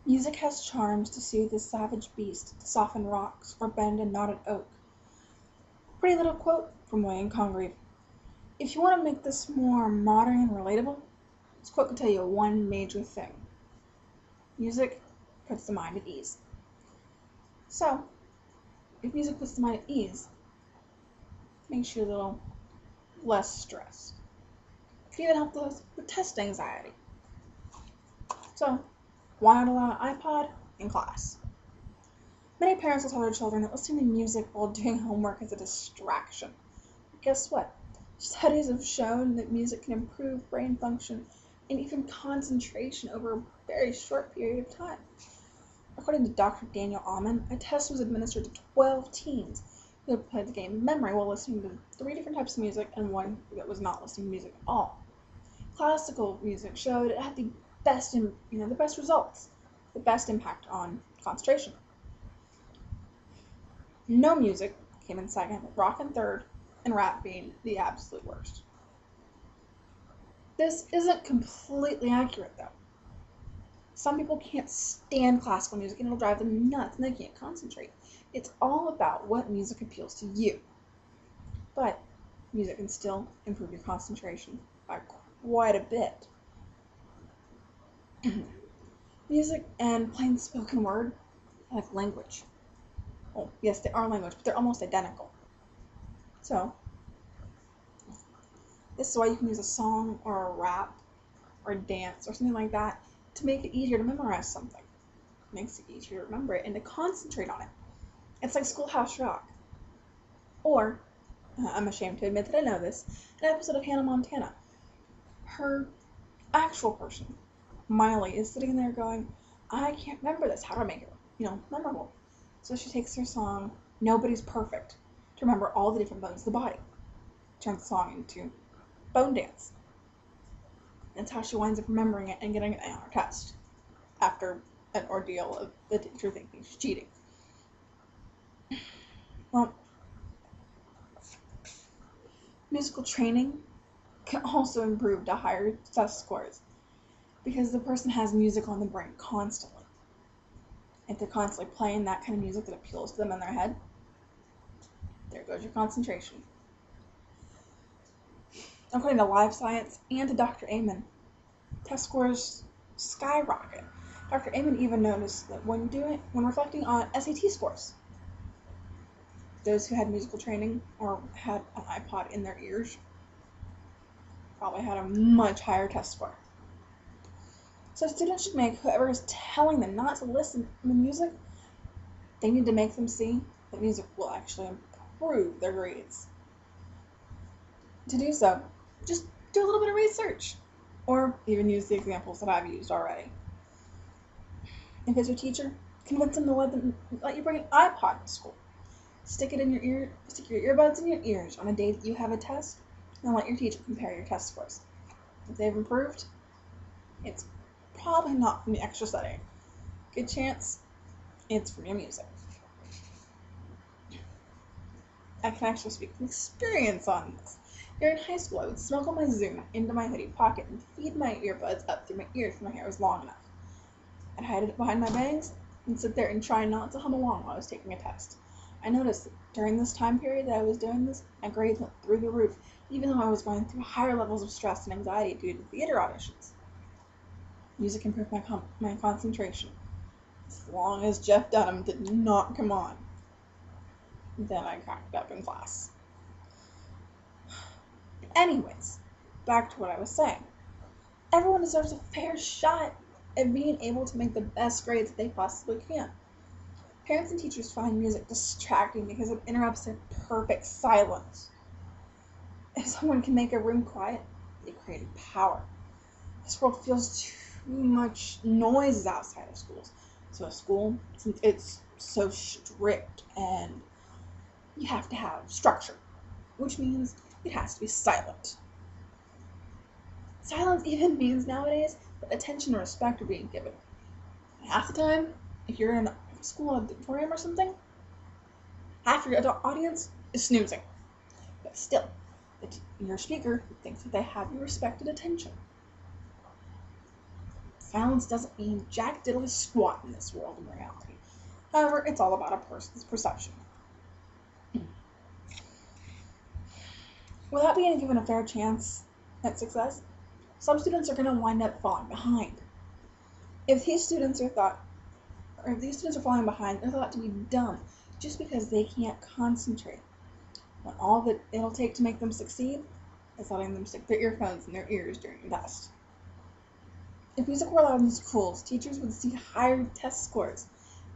Music has charms to soothe the savage beast, to soften rocks, or bend a knotted oak. Pretty little quote from William Congreve. If you want to make this more modern and relatable, this quote can tell you one major thing. Music puts the mind at ease. So, if music puts the mind at ease, it makes you a little less stressed. It can even help with test anxiety. So, why not allow an iPod in class? Many parents will tell their children that listening to music while doing homework is a distraction. But guess what? Studies have shown that music can improve brain function and even concentration over a very short period of time. According to Dr. Daniel Amen, a test was administered to 12 teens who had played the game memory while listening to 3 different types of music and one that was not listening to music at all. Classical music showed it had the best results, the best impact on concentration. No music came in second, with rock in third, and rap being the absolute worst. This isn't completely accurate, though. Some people can't stand classical music and it'll drive them nuts and they can't concentrate. It's all about what music appeals to you. But music can still improve your concentration by quite a bit. Music and plain spoken word are like language. Well, yes, they are language, but they're almost identical. So, this is why you can use a song or a rap or a dance or something like that to make it easier to memorize something. It makes it easier to remember it and to concentrate on it. It's like Schoolhouse Rock. Or, I'm ashamed to admit that I know this, an episode of Hannah Montana. Her actual person, Miley, is sitting there going, I can't remember this. How do I make it, memorable? So she takes her song, Nobody's Perfect, to remember all the different bones of the body. Turns the song into Bone Dance. That's how she winds up remembering it and getting an A on her test, after an ordeal of the teacher thinking she's cheating. Well, musical training can also improve to higher test scores because the person has music on the brain constantly. If they're constantly playing that kind of music that appeals to them in their head, there goes your concentration. According to Live Science and to Dr. Amen, test scores skyrocket. Dr. Amen even noticed that when reflecting on SAT scores, those who had musical training or had an iPod in their ears probably had a much higher test score. So students should make whoever is telling them not to listen to the music, they need to make them see that music will actually improve their grades. To do so, just do a little bit of research, or even use the examples that I've used already. If it's your teacher, convince them to let you bring an iPod to school. Stick your earbuds in your ears on a day that you have a test, and let your teacher compare your test scores. If they've improved, it's probably not from the extra studying. Good chance it's from your music. I can actually speak from experience on this. During high school, I would smuggle my Zoom into my hoodie pocket and feed my earbuds up through my ears when my hair was long enough. I'd hide it behind my bangs and sit there and try not to hum along while I was taking a test. I noticed that during this time period that I was doing this, my grades went through the roof, even though I was going through higher levels of stress and anxiety due to theater auditions. Music improved my concentration. As long as Jeff Dunham did not come on, then I cracked up in class. Anyways, back to what I was saying. Everyone deserves a fair shot at being able to make the best grades that they possibly can. Parents and teachers find music distracting because it interrupts their perfect silence. If someone can make a room quiet, they create power. This world feels too much noise outside of schools. So a school, since it's so strict and you have to have structure, which means it has to be silent. Silence even means nowadays that attention and respect are being given. Half the time, if you're in a school auditorium or something, half your adult audience is snoozing. But still, your speaker thinks that they have your respected attention. Silence doesn't mean jack diddly squat in this world in reality. However, it's all about a person's perception. Without being given a fair chance at success, some students are going to wind up falling behind. If these students are falling behind, they're thought to be dumb just because they can't concentrate. When all that it'll take to make them succeed is letting them stick their earphones in their ears during the test. If music were allowed in schools, teachers would see higher test scores,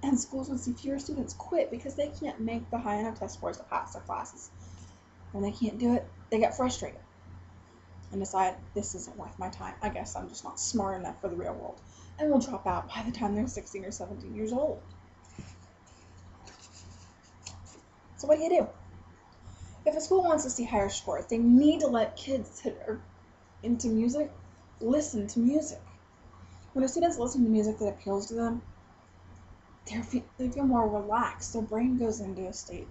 and schools would see fewer students quit because they can't make the high enough test scores to pass their classes. When they can't do it, they get frustrated and decide, this isn't worth my time. I guess I'm just not smart enough for the real world, and will drop out by the time they're 16 or 17 years old. So what do? If a school wants to see higher scores, they need to let kids that are into music listen to music. When the students listen to music that appeals to them, they feel more relaxed. Their brain goes into a state,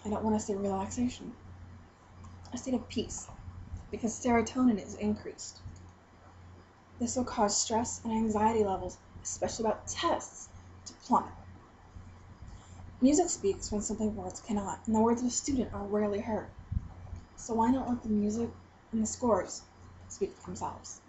I don't want to say relaxation, a state of peace, because serotonin is increased. This will cause stress and anxiety levels, especially about tests, to plummet. Music speaks when something words cannot, and the words of a student are rarely heard. So why not let the music and the scores speak for themselves?